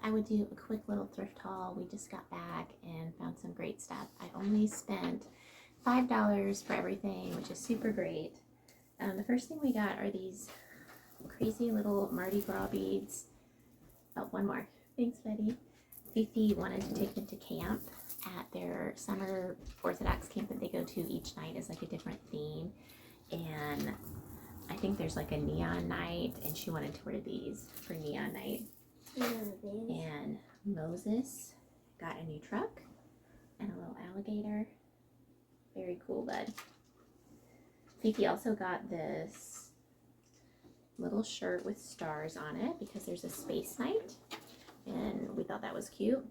I would do a quick little thrift haul. We just got back and found some great stuff. I only spent $5 for everything, which is super great. The first thing we got are these crazy little Mardi Gras beads. Oh, one more. Thanks, Betty. Fifi wanted to take them to camp at their summer Orthodox camp that they go to. Each night is like a different theme. And I think there's like a neon night, and she wanted to wear these for neon night. And Moses got a new truck and a little alligator. Very cool, bud. Fifi also got this little shirt with stars on it because there's a space night, and we thought that was cute.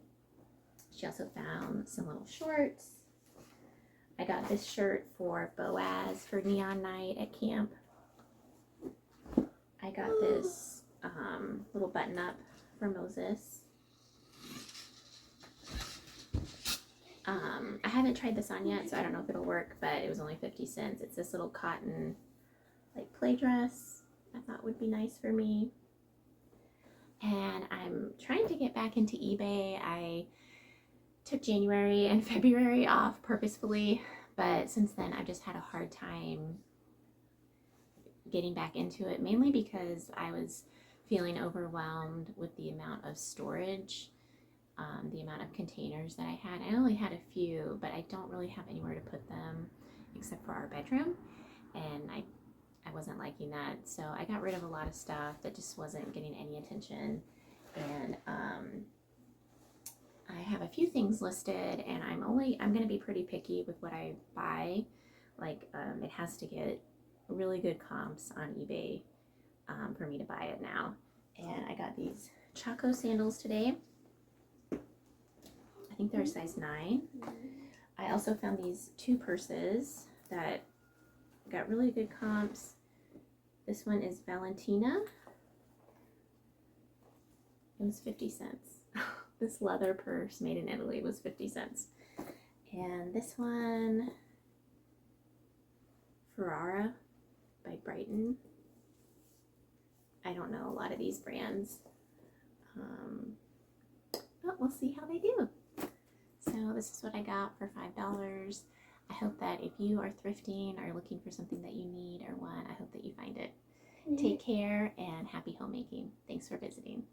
She also found some little shorts. I got this shirt for Boaz for neon night at camp. I got this little button up for Moses. I haven't tried this on yet, so I don't know if it'll work, but it was only 50 cents. It's this little cotton like play dress I thought would be nice for me. And I'm trying to get back into eBay. I took January and February off purposefully, but since then I've just had a hard time getting back into it, mainly because I was feeling overwhelmed with the amount of storage, the amount of containers that I had. I only had a few, but I don't really have anywhere to put them except for our bedroom, and I wasn't liking that, so I got rid of a lot of stuff that just wasn't getting any attention. And I have a few things listed, and I'm going to be pretty picky with what I buy. Like it has to get really good comps on eBay for me to buy it now. And I got these Chaco sandals today. I think they're a size 9. I also found these 2 purses that got really good comps. This one is Valentina. It was 50 cents. This leather purse made in Italy was 50 cents. And this one, Ferrara by Brighton. I don't know a lot of these brands, but we'll see how they do. So this is what I got for $5. I hope that if you are thrifting or looking for something that you need or want, I hope that you find it. Take care and happy homemaking. Thanks for visiting.